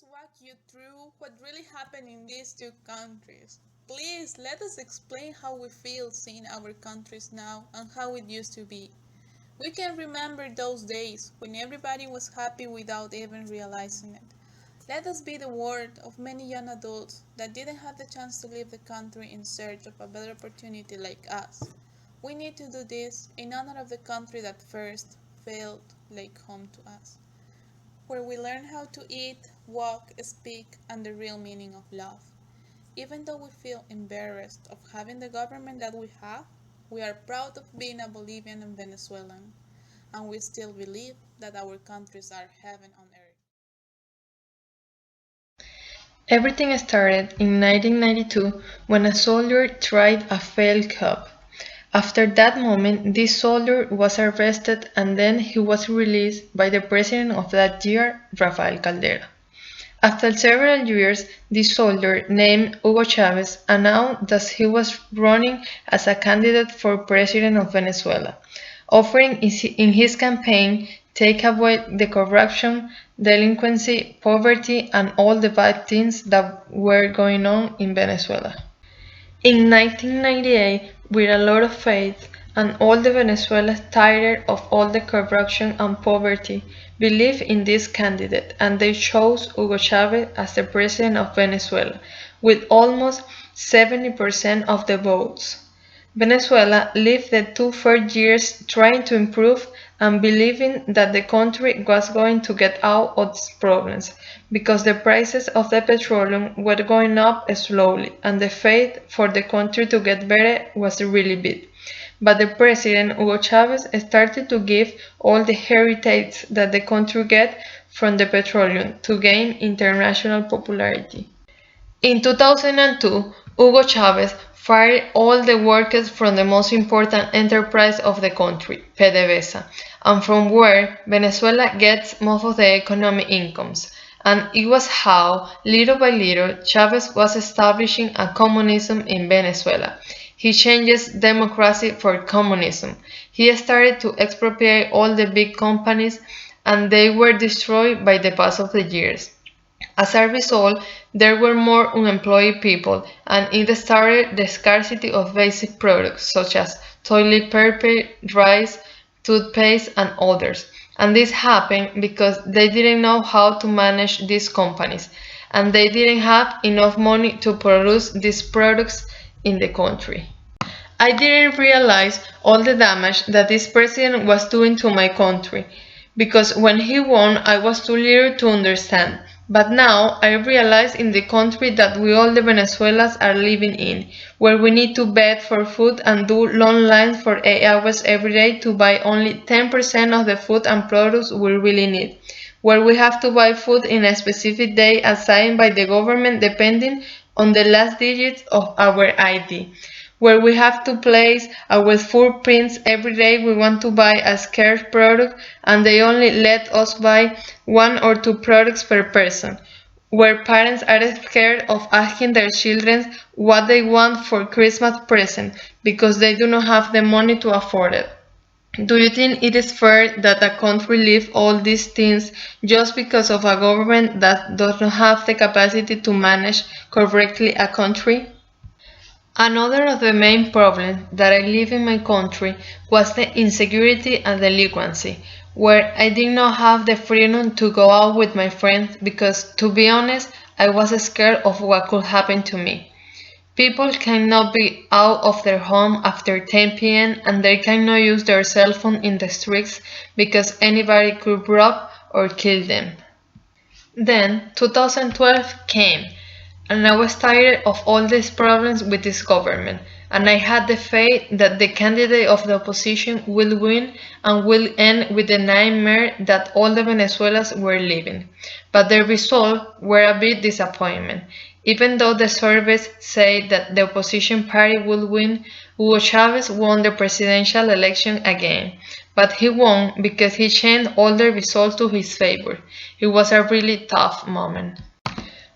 us walk you through what really happened in these two countries. Please let us explain how we feel seeing our countries now and how it used to be. We can remember those days when everybody was happy without even realizing it. Let us be the word of many young adults that didn't have the chance to leave the country in search of a better opportunity like us. We need to do this in honor of the country that first felt like home to us, where we learn how to eat, walk, speak, and the real meaning of love. Even though we feel embarrassed of having the government that we have, we are proud of being a Bolivian and Venezuelan, and we still believe that our countries are heaven on earth. Everything started in 1992 when a soldier tried a failed coup. After that moment, this soldier was arrested and then he was released by the president of that year, Rafael Caldera. After several years, this soldier, named Hugo Chavez, announced that he was running as a candidate for president of Venezuela, offering in his campaign take away the corruption, delinquency, poverty, and all the bad things that were going on in Venezuela. In 1998, with a lot of faith, and all the Venezuelans tired of all the corruption and poverty, believed in this candidate and they chose Hugo Chavez as the president of Venezuela, with almost 70% of the votes. Venezuela lived the two first years trying to improve and believing that the country was going to get out of its problems because the prices of the petroleum were going up slowly and the faith for the country to get better was really big. But the president Hugo Chavez started to give all the heritage that the country get from the petroleum to gain international popularity. In 2002, Hugo Chavez fired all the workers from the most important enterprise of the country, PDVSA, and from where Venezuela gets most of the economic incomes. And it was how, little by little, Chavez was establishing a communism in Venezuela. He changes democracy for communism. He started to expropriate all the big companies, and they were destroyed by the pass of the years. As a result, there were more unemployed people, and it started the scarcity of basic products such as toilet paper, rice, toothpaste, and others. And this happened because they didn't know how to manage these companies, and they didn't have enough money to produce these products in the country. I didn't realize all the damage that this president was doing to my country, because when he won I was too little to understand. But now I realize in the country that we all the Venezuelans are living in, where we need to beg for food and do long lines for 8 hours every day to buy only 10% of the food and products we really need, where we have to buy food in a specific day assigned by the government depending on the last digits of our ID, where we have to place our footprints every day we want to buy a scarce product and they only let us buy 1 or 2 products per person, where parents are scared of asking their children what they want for Christmas present because they do not have the money to afford it. Do you think it is fair that a country leave all these things just because of a government that does not have the capacity to manage correctly a country? Another of the main problems that I live in my country was the insecurity and delinquency, where I did not have the freedom to go out with my friends because, to be honest, I was scared of what could happen to me. People cannot be out of their home after 10 p.m. and they cannot use their cell phone in the streets because anybody could rob or kill them. Then 2012 came, and I was tired of all these problems with this government, and I had the faith that the candidate of the opposition will win and will end with the nightmare that all the Venezuelans were living. But the results were a big disappointment. Even though the surveys say that the opposition party will win, Hugo Chavez won the presidential election again. But he won because he changed all the results to his favor. It was a really tough moment.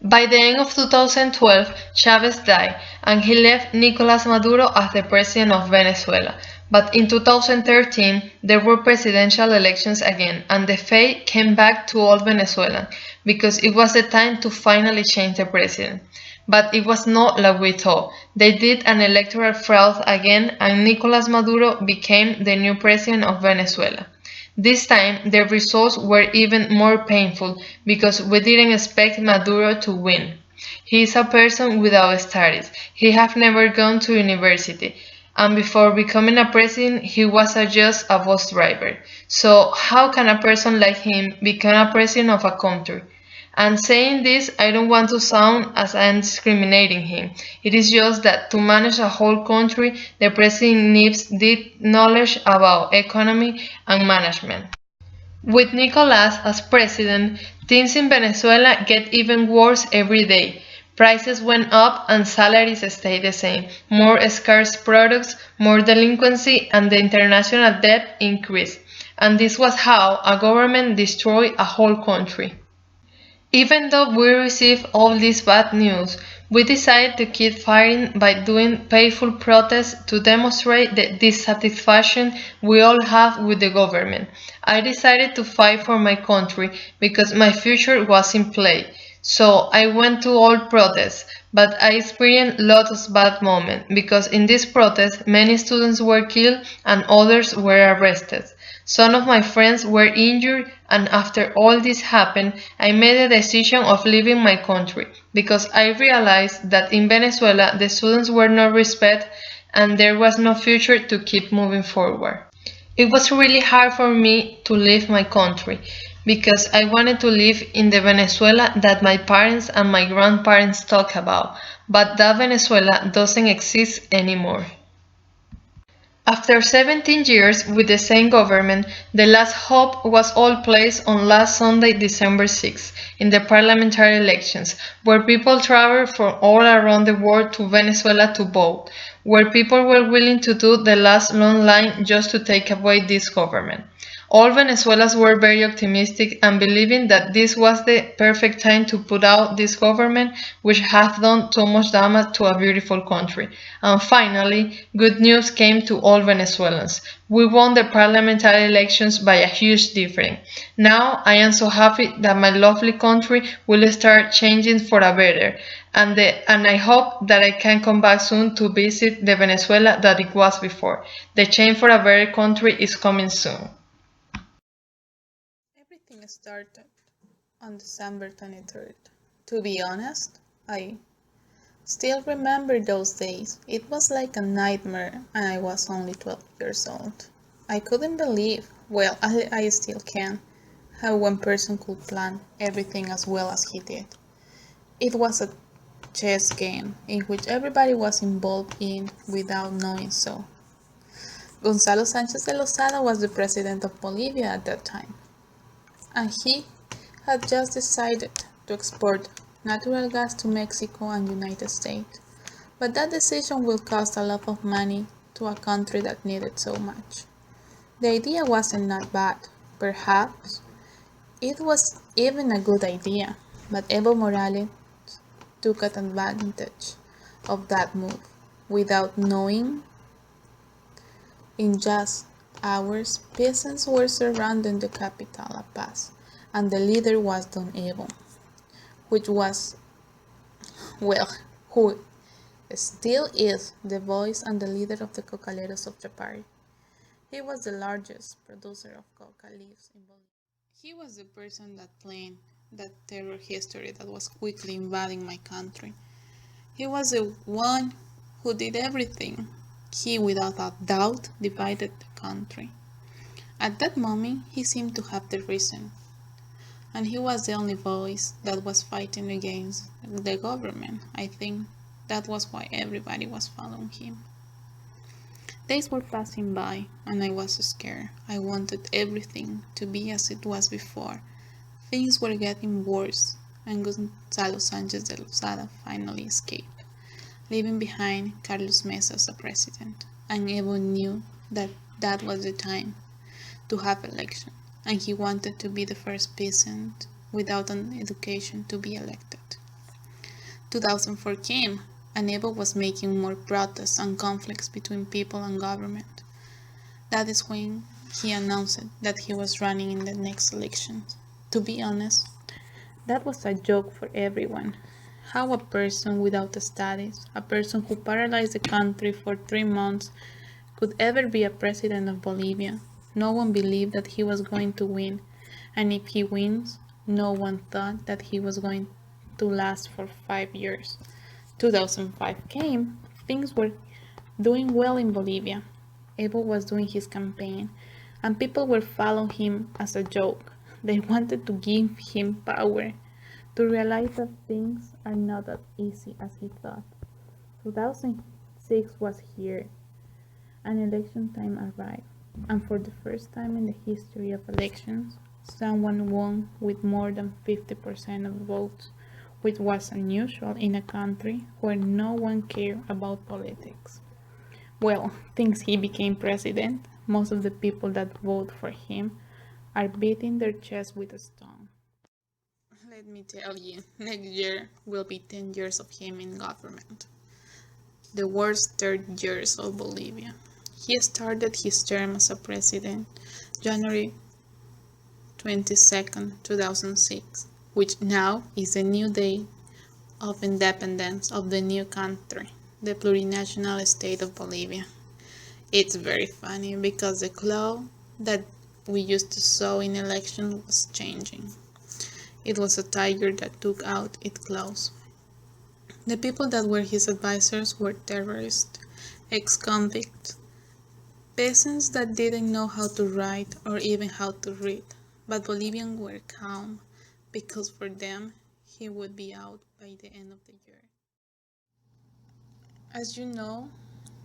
By the end of 2012, Chavez died, and he left Nicolas Maduro as the president of Venezuela. But in 2013, there were presidential elections again, and the fate came back to all Venezuelans because it was the time to finally change the president. But it was not like we thought. They did an electoral fraud again, and Nicolas Maduro became the new president of Venezuela. This time, the results were even more painful because we didn't expect Maduro to win. He is a person without studies. He have never gone to university. And before becoming a president, he was just a bus driver. So how can a person like him become a president of a country? And saying this, I don't want to sound as I am discriminating him. It is just that to manage a whole country, the president needs deep knowledge about economy and management. With Nicolas as president, things in Venezuela get even worse every day. Prices went up and salaries stayed the same. More scarce products, more delinquency, and the international debt increased. And this was how a government destroyed a whole country. Even though we received all this bad news, we decided to keep fighting by doing painful protests to demonstrate the dissatisfaction we all have with the government. I decided to fight for my country because my future was in play. So I went to all protests, but I experienced lots of bad moments because in these protests many students were killed and others were arrested. Some of my friends were injured, and after all this happened, I made the decision of leaving my country because I realized that in Venezuela the students were not respected and there was no future to keep moving forward. It was really hard for me to leave my country because I wanted to live in the Venezuela that my parents and my grandparents talk about, but that Venezuela doesn't exist anymore. After 17 years with the same government, the last hope was all placed on last Sunday, December 6, in the parliamentary elections, where people traveled from all around the world to Venezuela to vote, where people were willing to do the last long line just to take away this government. All Venezuelans were very optimistic and believing that this was the perfect time to put out this government which had done so much damage to a beautiful country. And finally, good news came to all Venezuelans. We won the parliamentary elections by a huge difference. Now I am so happy that my lovely country will start changing for a better. And I hope that I can come back soon to visit the Venezuela that it was before. The change for a better country is coming soon. Everything started on December 23rd. To be honest, I still remember those days. It was like a nightmare, and I was only 12 years old. I couldn't believe, well, I still can, how one person could plan everything as well as he did. It was a chess game in which everybody was involved in without knowing so. Gonzalo Sanchez de Lozada was the president of Bolivia at that time, and he had just decided to export natural gas to Mexico and United States. But that decision will cost a lot of money to a country that needed so much. The idea wasn't not bad. Perhaps it was even a good idea, but Evo Morales took advantage of that move. Without knowing, in just hours, peasants were surrounding the capital, La Paz, and the leader was Don Evo, which was, well, who still is the voice and the leader of the cocaleros of Chapari. He was the largest producer of coca leaves in Bolivia. He was the person that planned that terror history that was quickly invading my country. He was the one who did everything. He, without a doubt, divided the country. At that moment, he seemed to have the reason, and he was the only voice that was fighting against the government. I think that was why everybody was following him. Days were passing by, and I was scared. I wanted everything to be as it was before. Things were getting worse, and Gonzalo Sanchez de Lozada finally escaped, leaving behind Carlos Mesa as a president. And Evo knew that that was the time to have election, and he wanted to be the first peasant without an education to be elected. 2004 came, and Evo was making more protests and conflicts between people and government. That is when he announced that he was running in the next elections. To be honest, that was a joke for everyone. How a person without studies, a person who paralyzed the country for 3 months, could ever be a president of Bolivia. No one believed that he was going to win, and if he wins, no one thought that he was going to last for 5 years. 2005 came, things were doing well in Bolivia. Evo was doing his campaign, and people were following him as a joke. They wanted to give him power, to realize that things are not as easy as he thought. 2006 was here, and election time arrived, and for the first time in the history of elections, someone won with more than 50% of the votes, which was unusual in a country where no one cared about politics. Well, since he became president, most of the people that vote for him are beating their chest with a stone. Let me tell you, next year will be 10 years of him in government. The worst 30 years of Bolivia. He started his term as a president January 22nd, 2006, which now is the new day of independence of the new country, the plurinational state of Bolivia. It's very funny because the cloth that we used to sew in elections was changing. It was a tiger that took out its claws. The people that were his advisors were terrorists, ex-convicts, peasants that didn't know how to write or even how to read. But Bolivians were calm because for them he would be out by the end of the year. As you know,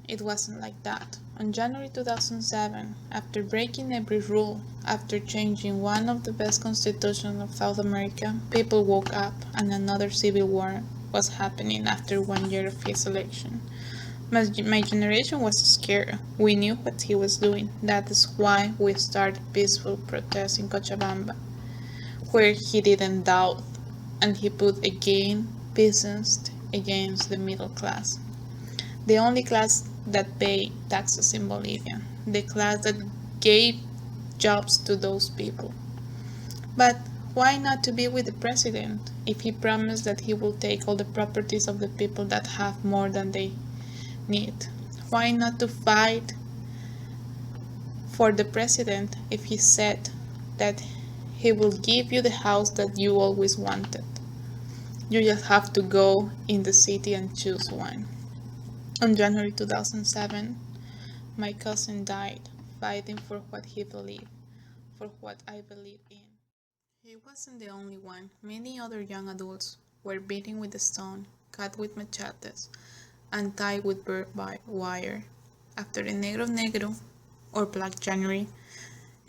it wasn't like that. On January 2007, after breaking every rule, after changing one of the best constitutions of South America, people woke up and another civil war was happening after 1 year of his election. My generation was scared. We knew what he was doing. That is why we started peaceful protests in Cochabamba, where he didn't doubt, and he put again business against the middle class. The only class that paid taxes in Bolivia, the class that gave jobs to those people. But why not to be with the president if he promised that he will take all the properties of the people that have more than they need? Why not to fight for the president if he said that he will give you the house that you always wanted? You just have to go in the city and choose one. On January 2007, my cousin died fighting for what he believed, for what I believe in. He wasn't the only one. Many other young adults were beaten with a stone, cut with machetes, and tied with barbed wire. After the Negro Negro, or Black January,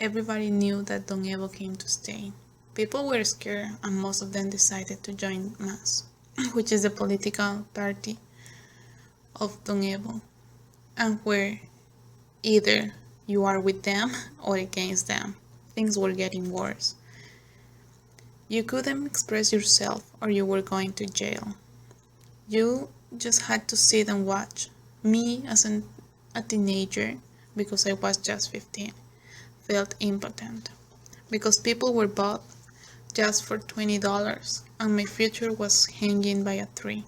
everybody knew that Don Evo came to stay. People were scared, and most of them decided to join MAS, which is the political party of Don Evo, and where either you are with them or against them. Things were getting worse. You couldn't express yourself or you were going to jail. You just had to sit and watch. Me, as a teenager, because I was just 15, felt impotent. Because people were bought just for $20 and my future was hanging by a tree.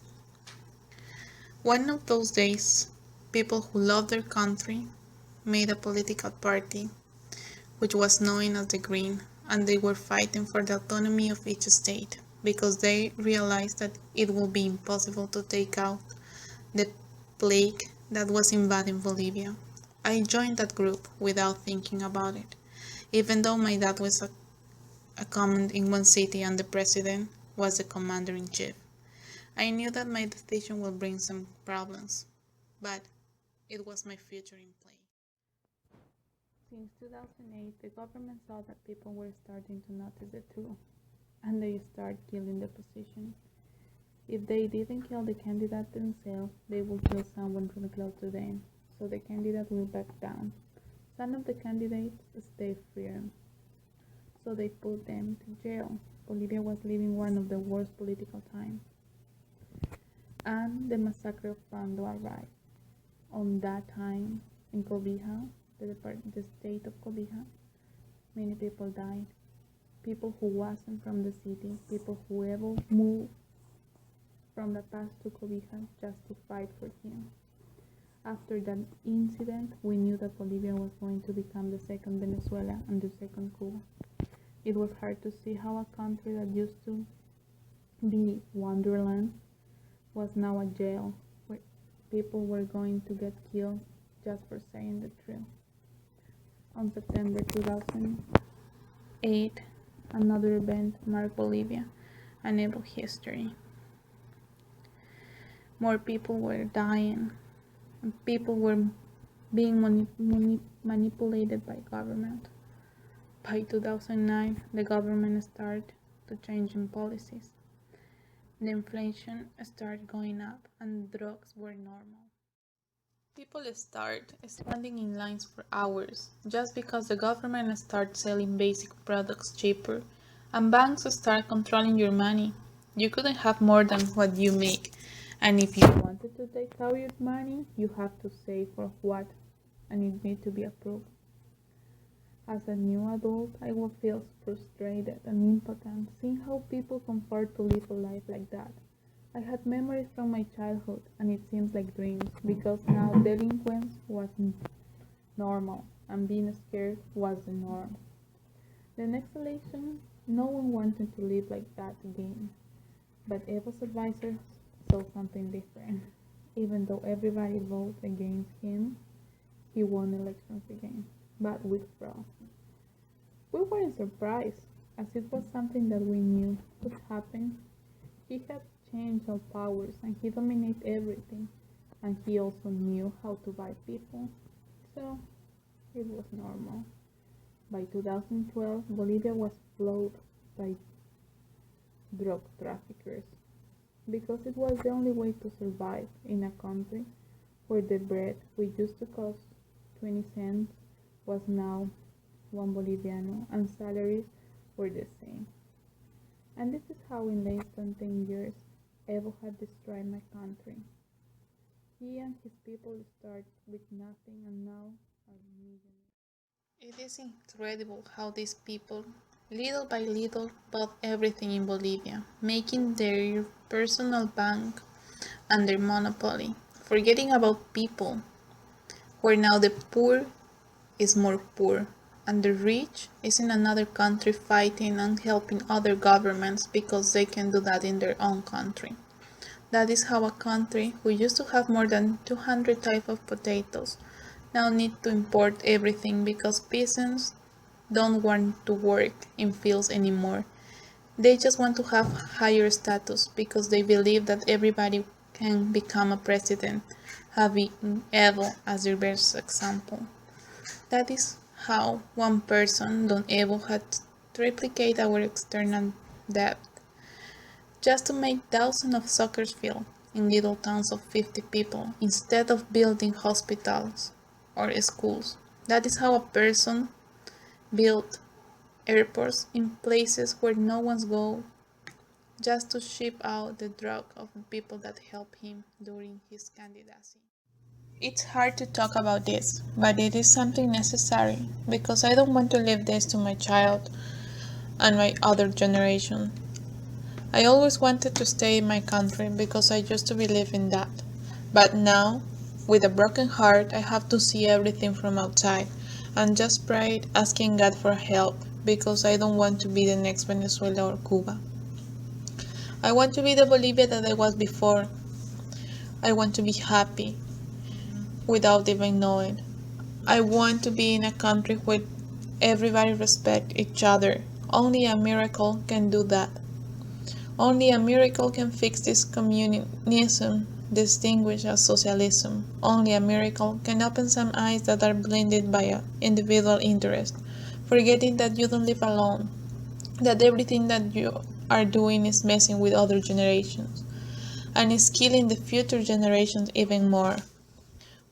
One of those days, people who loved their country made a political party, which was known as the Green, and they were fighting for the autonomy of each state, because they realized that it would be impossible to take out the plague that was invading Bolivia. I joined that group without thinking about it, even though my dad was a command in one city and the president was the commander-in-chief. I knew that my decision would bring some problems, but it was my future in play. Since 2008, the government saw that people were starting to notice the truth, and they started killing the opposition. If they didn't kill the candidate themselves, they would kill someone really close to them, so the candidate will back down. Some of the candidates stayed firm, so they put them to jail. Bolivia was living one of the worst political times. And the massacre of Pando arrived. On that time, in Cobija, the state of Cobija, many people died. People who wasn't from the city, people who ever moved from the past to Cobija just to fight for him. After that incident, we knew that Bolivia was going to become the second Venezuela and the second Cuba. It was hard to see how a country that used to be wonderland was now a jail where people were going to get killed just for saying the truth. On September 2008, another event marked Bolivia and evil history. More people were dying, and people were being manipulated by government. By 2009, the government started to change in policies. The inflation started going up and drugs were normal. People start standing in lines for hours just because the government starts selling basic products cheaper and banks start controlling your money. You couldn't have more than what you make, and if you wanted to take out your money, you have to say for what, and it needs to be approved. As a new adult, I will feel frustrated and impotent seeing how people comfort to live a life like that. I had memories from my childhood, and it seems like dreams because now delinquence was normal and being scared was the norm. The next election, no one wanted to live like that again, but Evo's advisors saw something different. Even though everybody voted against him, he won elections again, but with fraud. We weren't surprised, as it was something that we knew would happen. He had changed all powers and he dominated everything, and he also knew how to buy people, so it was normal. By 2012, Bolivia was flooded by drug traffickers because it was the only way to survive in a country where the bread which used to cost 20 cents was now 1 Boliviano and salaries were the same. And this is how in less than 10 years Evo had destroyed my country. He and his people started with nothing and now are millionaires. It is incredible how these people, little by little, bought everything in Bolivia, making their personal bank and their monopoly, forgetting about people, where now the poor is more poor, and the rich is in another country fighting and helping other governments because they can do that in their own country. That is how a country who used to have more than 200 types of potatoes now need to import everything because peasants don't want to work in fields anymore. They just want to have higher status because they believe that everybody can become a president, having Evo as their best example. That is how one person, Don Evo, had to replicate our external debt just to make thousands of soccer fields in little towns of 50 people instead of building hospitals or schools. That is how a person built airports in places where no one's go just to ship out the drug of the people that helped him during his candidacy. It's hard to talk about this, but it is something necessary because I don't want to leave this to my child and my other generation. I always wanted to stay in my country because I used to believe in that. But now, with a broken heart, I have to see everything from outside and just pray asking God for help because I don't want to be the next Venezuela or Cuba. I want to be the Bolivia that I was before. I want to be happy without even knowing. I want to be in a country where everybody respects each other. Only a miracle can do that. Only a miracle can fix this communism distinguished as socialism. Only a miracle can open some eyes that are blinded by an individual interest, forgetting that you don't live alone, that everything that you are doing is messing with other generations, and is killing the future generations even more.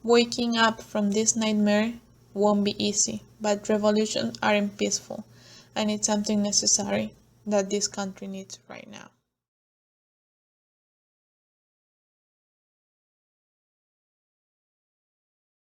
Waking up from this nightmare won't be easy, but revolutions aren't peaceful, and it's something necessary that this country needs right now.